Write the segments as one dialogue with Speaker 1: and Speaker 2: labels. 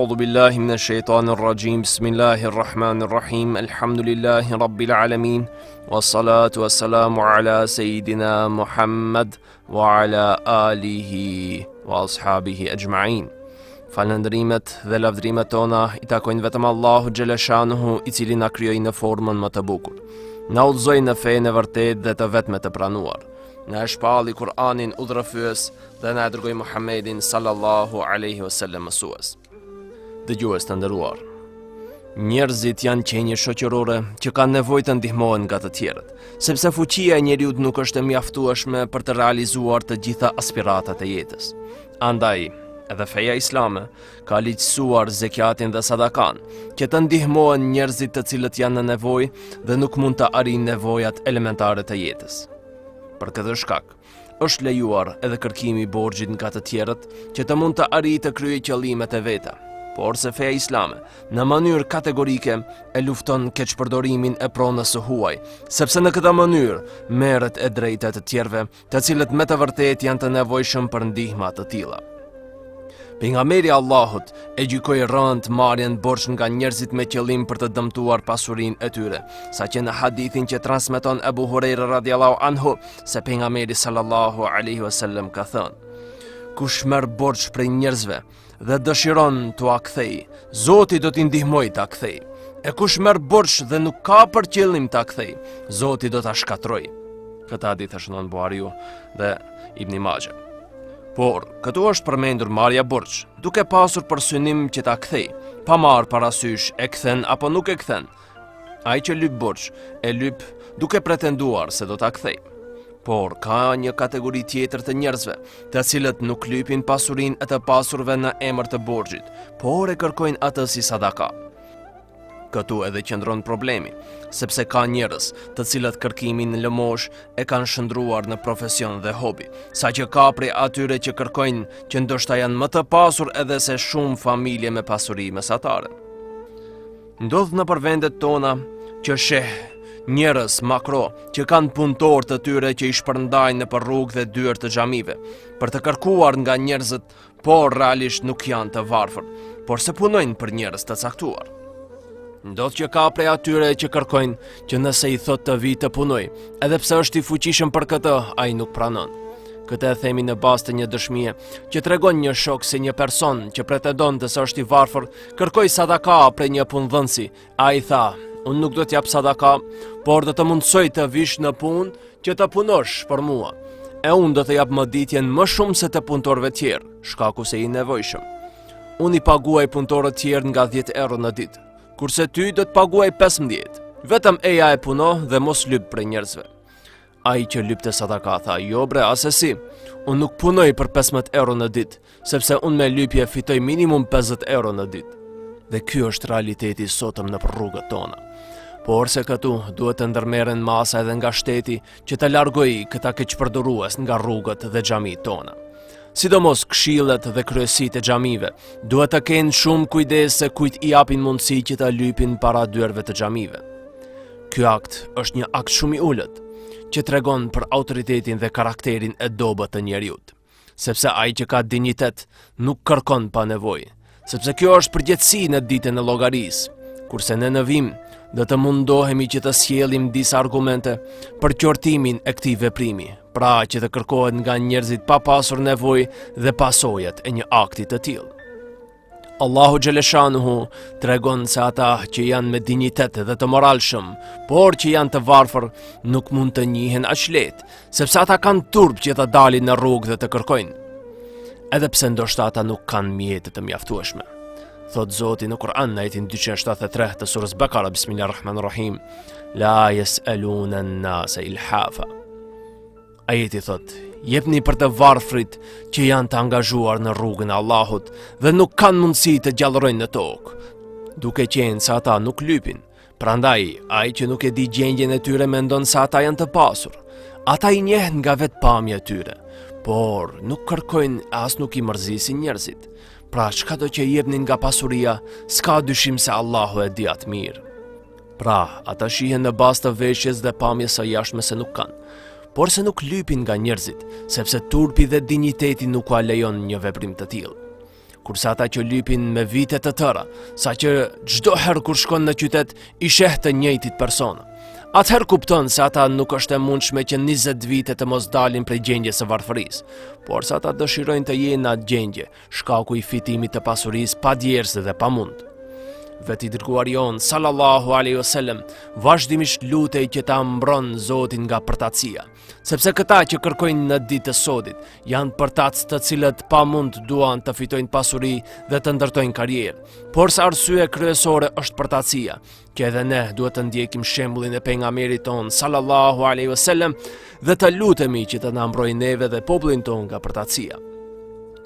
Speaker 1: أعوذ بالله من الشيطان الرجيم بسم الله الرحمن الرحيم الحمد لله رب العالمين والصلاة والسلام على سيدنا محمد وعلى آله وأصحابه أجمعين. Falëndrimet dhe lavdrimet tona I takojnë vetëm Allahu Xheleshanuhu, I cili na krijoi në formën më të bukur. Na udhëzoi në fenë e vërtetë dhe të vetme të pranuar. Na shpalli Kur'anin udhërrëfyes dhe na dërgoi Muhammedin sallallahu alaihi wasallam mësues. Dëgjues të nderuar, njerëzit janë qenje shoqërore që kanë nevojë të ndihmohen nga të tjerët, sepse fuqia e njeriut nuk është e mjaftueshme për të realizuar të gjitha aspiratat e jetës. Andaj, edhe feja islame ka ligjësuar zekatin dhe sadakan, që të ndihmohen njerëzit të cilët janë në nevojë dhe nuk mund të arrijnë nevojat elementare të jetës. Për këtë shkak, është lejuar edhe kërkimi I borxhit nga të tjerët që të mund të arrijë të kryejë qëllimet e veta. Por se feja islame në mënyrë kategorike e lufton keqpërdorimin e pronës së huaj, sepse në këtë mënyrë merret e drejta të tjerëve, të cilët me të vërtetë janë të nevojshëm për ndihma të tilla. Pejgamberi Allahut e gjykoi rënd marrjen borxh nga njerëzit me qëllim për të dëmtuar pasurinë e tyre, saqë në hadithin që transmeton Abu Huraira radhiyallahu anhu se pejgamberi sallallahu alaihi wasallam ka thënë: kush merr borxh prej njerëzve dhe dëshiron t'ua kthej, Zoti do t'i ndihmojë ta kthej. E kush merr borxh dhe nuk ka për qëllim ta kthej, Zoti do ta shkatrojë. Këtë hadith e shënon Buhariu dhe Ibn Majah. Por, këtu është përmendur marrja borxh, duke pasur për synim që ta kthej, pa marrë parasysh e kthen apo nuk e kthen. Ai që lyp borxh, e lyp duke pretenduar se do ta kthej. Por, ka një kategori tjetër të njerëzve, të cilët nuk lypin pasurinë e të pasurve në emër të borxhit, por e kërkojnë atë si sadaka. Këtu edhe qëndron problemi, sepse ka njerëz të cilët kërkimin në lëmosh e kanë shndruar në profesion dhe hobi, saqë ka prej atyre që kërkojnë që ndoshta janë më të pasur edhe se shumë familje me pasuri mesatare. Ndodh në vendet tona që sheh njerëz makro që kanë punëtor të tyre që I shpërndajnë nëpër rrugë dhe dyert të xhamive për të kërkuar nga njerëzit, por realisht nuk janë të varfër, por se punojnë për njerëz të caktuar. Ndodh që ka prej atyre që kërkojnë që nëse I thot të vi të punoj, edhe pse është I fuqishëm për këtë, ai nuk pranon. Këtë e themi në bazë të një dëshmie që tregon një shok se një person që pretendon se është I varfër kërkoi sadaka prej një punëdhënësi. Ai tha: "Unë nuk do t'jap sadaka, por do të mundsoj të vish në punë që të punosh për mua. E unë do të jap mëditjen më shumë se të punëtorëve tjerë, shkaku se I nevojshëm. Unë I paguaj punëtorët tjerë nga 10 euro në ditë, kurse ty do të paguaj 15. Vetëm eja e puno dhe mos lyp për njerëzve." Ai që lypte sadaka tha: "Jo bre, asesi, unë nuk punoj për 15 euro në ditë, sepse unë me lypje fitoj minimum 50 euro në ditë." Dhe ky është realiteti sotëm në rrugët tona. Por se këtu duhet të ndërmerren masa edhe nga shteti që të largojë këta keqpërdorues nga rrugët dhe xhamit tona. Sidomos këshillet dhe kryesitë e xhamive duhet të kenë shumë kujdes se kujt I japin mundësi që ta lypin para dyerve të xhamive. Ky akt është një akt shumë I ulët, që tregon për autoritetin dhe karakterin e dobët të njeriut, sepse ai që ka dinjitet nuk kërkon pa nevojë, sepse kjo është përgjegjësi në ditën e llogarisë, kurse ne në vim do të mundohemi që të sjellim disa argumente për qortimin e këtij veprimi, pra që të kërkohet nga njerëzit pa pasur nevojë dhe pasojat e një akti të tillë. Allahu Xheleshanuhu tregon se ata që janë me dinjitet dhe të moralshëm, por që janë të varfër, nuk mund të njihen aq lehtë, sepse ata kanë turp që të dalin në rrugë dhe të kërkojnë, edhe pse ndoshta ata nuk kanë mjete të mjaftueshme. Thot Zoti në Kur'an në ajetin 273 të surës Bekara, Bismillahirrahmanirrahim: La yes'aluna an-nasa ilhafa. Ajeti thot: jepni për të varfrit që janë të angazhuar në rrugën e Allahut dhe nuk kanë mundësi të gjallërojnë në tokë, duke qenë se ata nuk lypin. Prandaj, ai që nuk e di gjendjen e tyre mendon se ata janë të pasur. Ata I njehen nga vetpamja e tyre, por nuk kërkojnë as nuk I mërzisin njerëzit. Pra, çka do që jepnin nga pasuria, s'ka dyshim se Allahu e di atë mirë. Pra, ata shihen në bazë të veshjes dhe pamjes së jashtme se nuk kanë, por se nuk lypin nga njerëzit, sepse turpi dhe dinjiteti nuk ua lejon një veprim të tillë. kurse ata që lypin me vite të tëra, sa që çdo herë kur shkon në qytet i sheh të njëjtit persona. Atëherë kupton se ata nuk është e mundshme që 20 vite të mos dalin prej gjendjes së varfërisë, por se ata dëshirojnë të jenë në atë gjendje, shkaku i fitimit të pasurisë pa djersë dhe pa mund. Veti dërguari jon sallallahu alaihi wasallam vazhdimisht lutej që ta mbron Zotin nga përtatësia, sepse këta që kërkojnë në ditë të sodit janë përtatës të cilët pa mund duan të fitojnë pasuri dhe të ndërtojnë karrierë, por sa arsye kryesore është përtatësia, që edhe ne duhet të ndjekim shembullin e pejgamberit ton sallallahu alaihi wasallam dhe të lutemi që të na mbrojë neve dhe popullin ton nga përtatësia.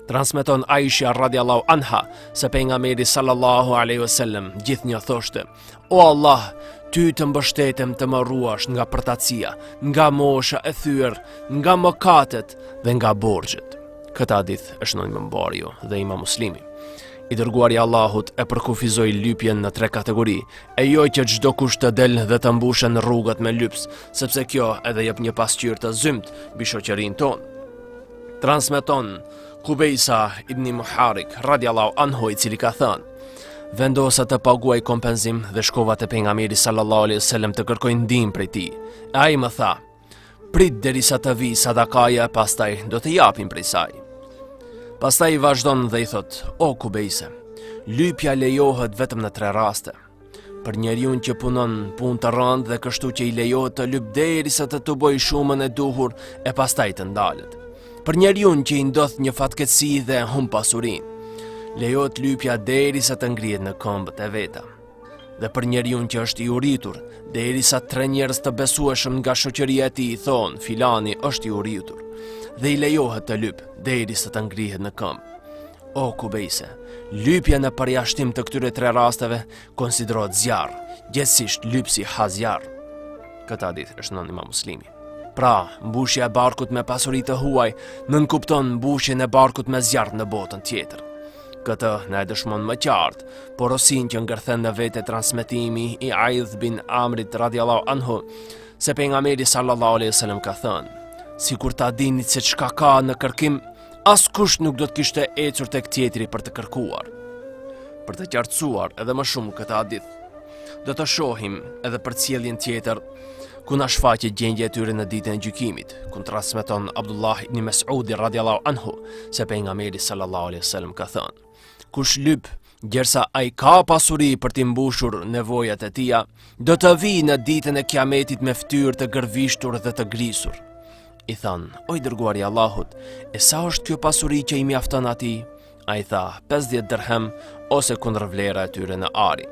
Speaker 1: Transmeton Aisha radiallahu anha se pejgamberi sallallahu alaihi wasallam gjithnjë thoshte: O Allah, ty të mbështetem të më ruash nga përtatësia, nga mosha e thyer, nga mëkatet dhe nga borxhet. Këtë hadith është në Imam Buhariu dhe Imam Muslimi. I dërguari i Allahut e përkufizoi lypjen në 3 kategori, e jo që çdo kush të del dhe të mbushen rrugat me lyps, sepse kjo edhe jep një pasqyrë të zymt mbi shoqërinë tonë. Transmeton Kubejsa ibn Muharik radiallahu anhu, i cili ka thënë: vendosa të paguaj kompenzim dhe shkova te pejgamberi sallallahu alaihi wasallam të kërkoj ndihmë prej tij. Ai më tha: prit derisa të vi sadakaja, pastaj do të japim prej saj. Pastaj vazhdon dhe i thot: o Kubejse, lypja lejohet vetëm në 3 raste. Për njeriu që punon punë të rëndë dhe kështu që i lejohet të lyp derisa të tuboj shumën e duhur e pastaj të ndalet. Për njeriu që i ndodh një fatkeqësi dhe humb pasurinë, lejohet lypja derisa të ngrihet në këmbët e veta. Dhe për njeriu që është i uritur, derisa 3 njerëz të besueshëm nga shoqëria e tij i thonë: filani është i uritur, dhe i lejohet të lyp derisa të ngrihet në këmbë. O Kubejse, lypja në përjashtim të këtyre 3 rasteve konsiderohet zjarr, gjithsesi lypsi ha zjarr. Këtë hadith është në Imam Muslimi. Pra, mbushja e barkut me pasuri të huaj nënkupton mbushjen e barkut me zjarr në botën tjetër. Këtë na e dëshmon më qartë porosin që ngërthen në vete transmetimi i Aidh bin Amrit radiallahu anhu, se pejgamberi sallallahu alaihi wasallam ka thënë: sikur ta dini se çka ka në kërkim, askush nuk do të kishte ecur tek tjetri për të kërkuar. Për të qartësuar edhe më shumë këtë hadith, do të shohim edhe për ciljen tjetër ku na shfaqet gjendja e tyre në ditën e gjykimit, ku transmeton Abdullah ibn Mas'udi radiallahu anhu se pejgamberi sallallahu alaihi wasallam ka thënë: kush lyp gjersa ai ka pasuri për t'i mbushur nevojat e tija, do të vi në ditën e kiametit me fytyrë të gërvishtur dhe të grisur. I thanë: o i dërguari i Allahut, e sa është kjo pasuri që i mjafton atij? Ai tha: 50 dirhem ose kundër vlera e tyre në ari.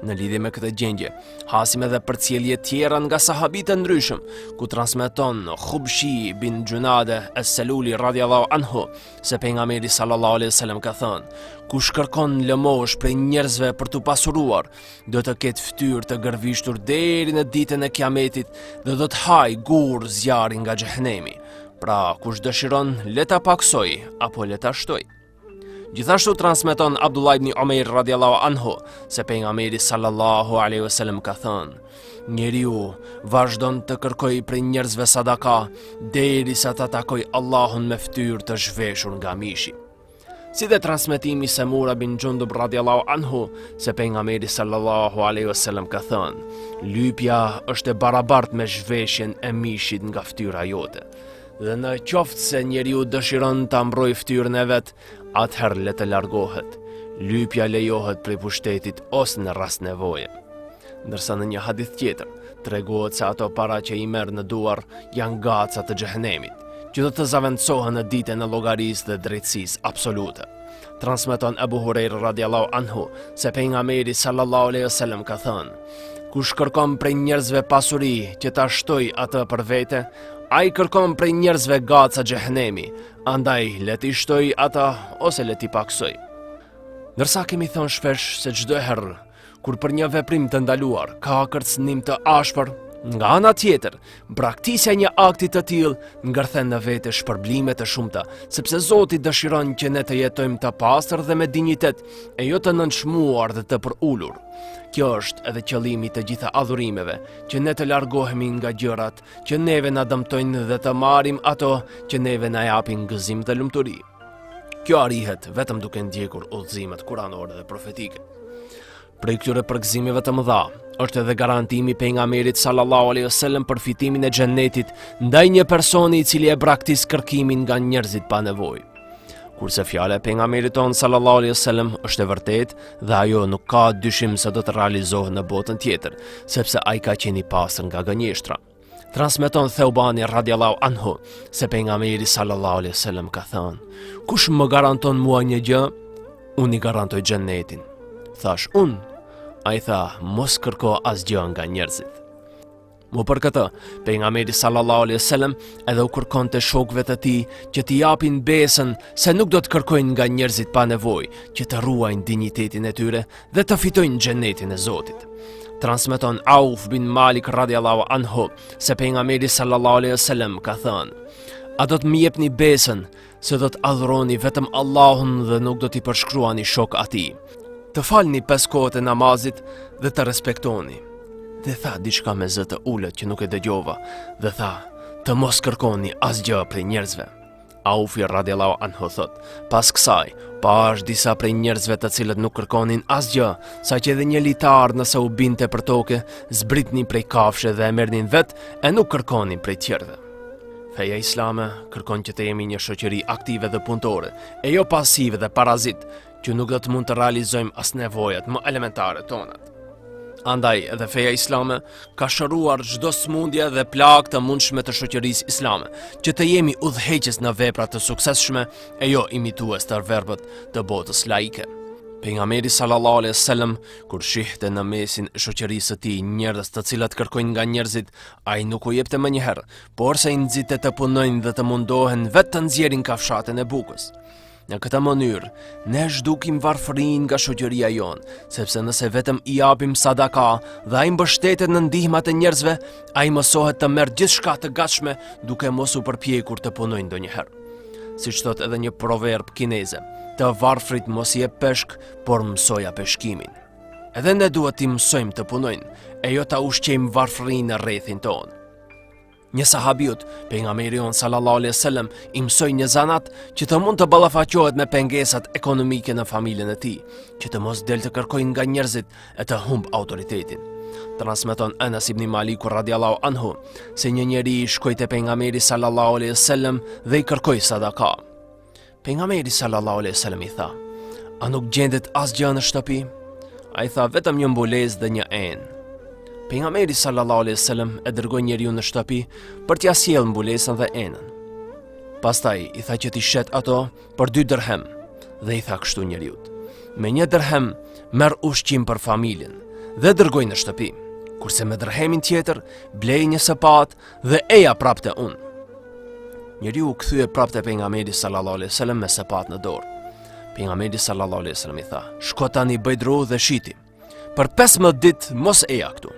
Speaker 1: Në lidhje me këtë gjendje, hasim edhe përcjellje tjera nga sahabite ndryshëm, ku transmeton Khubshi bin Gjunade es-Seluli radiallahu anhu se pejgamberi sallallahu alaihi wasallam ka thënë: kush kërkon lëmosh prej njerëzve për t'u pasuruar, do të ketë fytyrë të gërvishtur deri në ditën e kiametit dhe do të haj gur zjarri nga xhehenemi. Pra, kush dëshiron, le ta paksoj apo le ta shtoj. Gjithashtu transmeton Abdullah ibn Umair radiallahu anhu se pejgamberi sallallahu alaihi wasallam ka thënë: njeriu vazhdon të kërkoj prej njerëzve sadaka derisa ta takoj Allahun me fytyrë të zhveshur nga mishi. Si dhe transmetimi Samura bin Jundub radiallahu anhu se pejgamberi sallallahu alaihi wasallam ka thënë: lypja është e barabartë me zhveshjen e mishit nga fytyra jote. Dhe në qoftë se njeriu dëshiron ta mbrojë fytyrën e vet, atëherë le të largohet. Lypja lejohet prej pushtetit ose në rast nevoje. Ndërsa në një hadith tjetër tregohet se ato para që i merr në duar janë gaca të xhehenemit, që do të zaventësohen në ditën e llogarisë dhe drejtësisë absolute. Transmeton Abu Huraira radiallahu anhu se pejgamberi sallallahu alaihi wasallam ka thënë: kush kërkon prej njerëzve pasuri që ta shtoj atë për vete, ai kërkon prej njerëzve gaca xhehenemi, andaj le t'i shtoj ata ose le t'i paksoj. Ndërsa kemi thënë shpesh se çdo herë kur për një veprim të ndaluar ka kërcënim të ashpër, nga ana tjetër, braktisja e një akti të tillë ngërthen në vete shpërblime të shumta, sepse Zoti dëshiron që ne të jetojmë të pastër dhe me dinjitet, e jo të nënçmuar dhe të përulur. Kjo është edhe qëllimi të gjitha adhurimeve, që ne të largohemi nga gjërat që neve na dëmtojnë dhe të marrim ato që neve na japin gëzim dhe lumturi. Kjo arrihet vetëm duke ndjekur udhëzimet kuranore dhe profetike. Prej këtyre përgëzimeve të mëdha, është edhe garantimi pejgamberit sallallahu alaihi wasallam për fitimin e xhennetit ndaj një personi i cili e braktis kërkimin nga njerëzit pa nevojë. Kurse fjala e pejgamberit ton sallallahu alaihi wasallam është e vërtetë dhe ajo nuk ka dyshim se do të realizohet në botën tjetër, sepse ai ka qenë i pastër nga gënjeshtra. Transmeton Theubani radiallahu anhu se pejgamberi sallallahu alaihi wasallam ka thënë: "Kush më garanton mua një gjë, unë i garantoj xhennetin." Thash unë. Ai tha: "Mos kërko asgjë nga njerëzit." Mu për këtë, pejgamberi sallallahu alaihi wasallam edhe u kërkonte shokëve të tij që t'i japin besën se nuk do të kërkojnë nga njerëzit pa nevojë, që të ruajnë dinjitetin e tyre dhe të fitojnë xhenetin e Zotit. Transmeton Auf bin Malik radiallahu anhu se pejgamberi sallallahu alaihi wasallam ka thënë: "A do të më jepni besën se do të adhuroni vetëm Allahun dhe nuk do t'i përshkruani shok atij, të falni 5 kohët e namazit dhe të respektoni." Dhe tha diçka me zë të ulët që nuk e dëgjova, dhe tha: "Të mos kërkoni asgjë prej njerëzve." Aufi radiallahu anhu thot: "Pas kësaj, pash disa prej njerëzve të cilët nuk kërkonin asgjë, saqë edhe një litar nëse u binte për tokë, zbritnin prej kafshë dhe e merrnin vet e nuk kërkonin prej tjerëve." Feja islame kërkon që të jemi një shoqëri aktive dhe punëtore, e jo pasive dhe parazit, që nuk do të mund të realizojmë as nevojat më elementare tonat. Andaj edhe feja islame ka shëruar çdo smundje dhe plagë të mundshme të shoqërisë islame, që të jemi udhëheqës në vepra të suksesshme e jo imitues të verbët të botës laike. Pejgamberi sallallahu alaihi wasallam kur shihte në mesin e shoqërisë së tij njerëz të cilët kërkojnë nga njerëzit, ai nuk u jepte më njëherë, por se i nxite të punojnë dhe të mundohen vetë të nxjerrin kafshatën e bukës. Në këtë mënyrë, ne zhdukim varfërinë nga shoqëria jonë, sepse nëse vetëm i japim sadaka dhe ai mbështetet në ndihmat e njerëzve, ai mësohet të merr gjithçka të gatshme duke mos u përpjekur të punojë ndonjëherë. Siç thot edhe një proverb kineze: "Të varfrit mos i jep peshk, por mësoja peshkimin." Edhe ne duhet t'i mësojmë të punojnë, e jo ta ushqejmë varfërinë në rrethin tonë. Një sahabiut, pejgamberi on sallallahu alaihi wasallam, i mësoi një zanat që të mund të ballafaqohet me pengesat ekonomike në familjen e tij, që të mos del të kërkojnë nga njerëzit e të humb autoritetin. Transmeton Anas ibn Malik radiallahu anhu se një njeri shkoi te pejgamberi sallallahu alaihi wasallam dhe i kërkoi sadaka. Pejgamberi sallallahu alaihi wasallam i tha: "A nuk gjendet asgjë në shtëpi?" Ai tha: "Vetëm një mbulesë dhe një enë." Pejgamberi sallallahu alaihi wasallam e dërgoi njeriu në shtëpi për t'ia sjellë mbulesën dhe enën. Pastaj i tha që t'i shet ato për 2 dirhem dhe i tha kështu njeriu: "Me 1 dirhem merr ushqim për familjen dhe dërgoj në shtëpi, kurse me dirhemin tjetër blej një sapat dhe eja prapte unë." Njeriu kthye prapte pejgamberi sallallahu alaihi wasallam me sapat në dorë. Pejgamberi sallallahu alaihi wasallam i tha: "Shko tani bëj dru dhe shiti. Për 15 ditë mos eja këtu."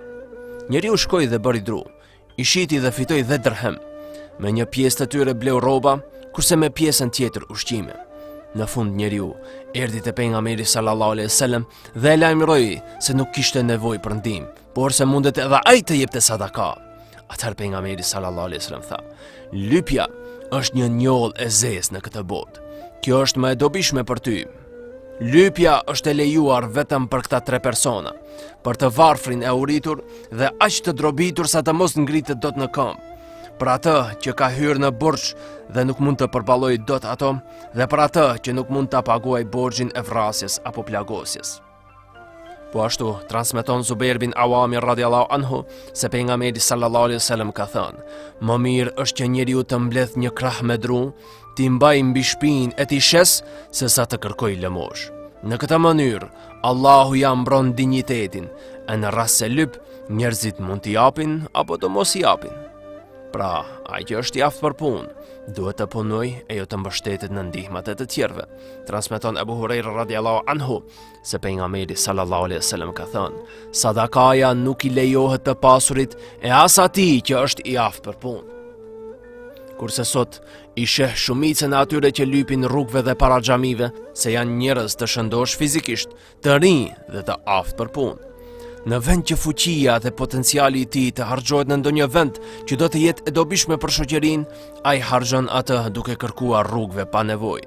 Speaker 1: Njeriu shkoi dhe bëri dru, i shiti dhe fitoi 10 dirhem. Me një pjesë të tyre bleu rroba, kurse me pjesën tjetër ushqime. Në fund njeriu erdhi te pejgamberi sallallahu alaihi wasallam dhe e lajmëroi se nuk kishte nevojë për ndihmë, por se mundet edhe ai të jepte sadaka. Atëherë pejgamberi sallallahu alaihi wasallam tha: "Lypja është një njollë e zezë në këtë botë. Kjo është më e dobishme për ty. Lypja është e lejuar vetëm për këta 3 persona, për të varfrin e uritur dhe aq të drobitur sa të mos ngritet dot në këmbë, për atë që ka hyrë në borxh dhe nuk mund të përballojë dot ato, dhe për atë që nuk mund ta paguajë borxhin e vrasjes apo plagosjes." Po ashtu transmeton Zubair bin Awami radiallahu anhu se pejgamberi sallallahu alaihi wasallam ka thënë: "Më mirë është që njeriu të mbledh një krah me dru, t'i mbaj mbi shpinë e t'i shes, se sa të kërkoj lëmosh. Në këtë mënyrë, Allahu ja mbron dinjitetin, e në rast se lyp, njerëzit mund t'i japin apo të mos i japin. Pra, ai që është i aftë për punë, duhet të punoj e jo të mbështetet në ndihmat e të tjerëve." Transmeton Abu Huraira radiallahu anhu se pejgamberi sallallahu alaihi wasallam ka thënë: "Sadakaja nuk i lejohet të pasurit e as atij që është i aftë për punë." Kurse sot i sheh shumicën e atyre që lypin rrugëve dhe para xhamive se janë njerëz të shëndosh fizikisht, të rinj dhe të aftë për punë. Në vend që fuqia dhe potenciali i tij të harxhohet në ndonjë vend që do të jetë e dobishme për shoqërinë, ai harxhon atë duke kërkuar rrugëve pa nevojë.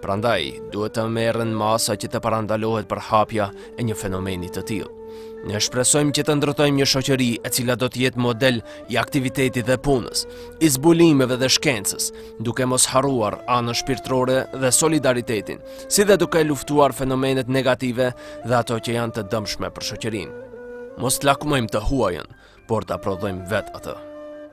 Speaker 1: Prandaj, duhet të merren masa që të parandalohet për hapja e një fenomeni të tillë. Ne shpresojmë që të ndërtojmë një shoqëri e cila do të jetë model i aktivitetit dhe punës, i zbulimeve dhe shkencës, duke mos harruar anën shpirtërore dhe solidaritetin, si dhe duke luftuar fenomenet negative dhe ato që janë të dëmshme për shoqërinë. Mos të lakmojmë të huajën, por të prodhojmë vetë atë.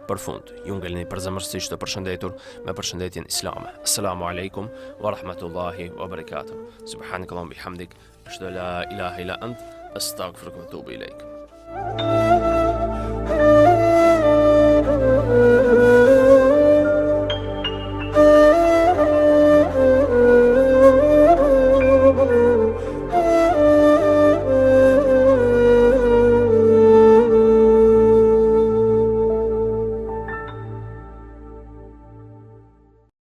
Speaker 1: Për fund, ju ngelni përzemërsisht të përshëndetur me përshëndetjen islame. Assalamu alaikum wa rahmatullahi wa barakatuh. Subhanakallahumma bihamdik, ashhadu an la ilaha illa ant, astaghfiruka wa atubu ilaik.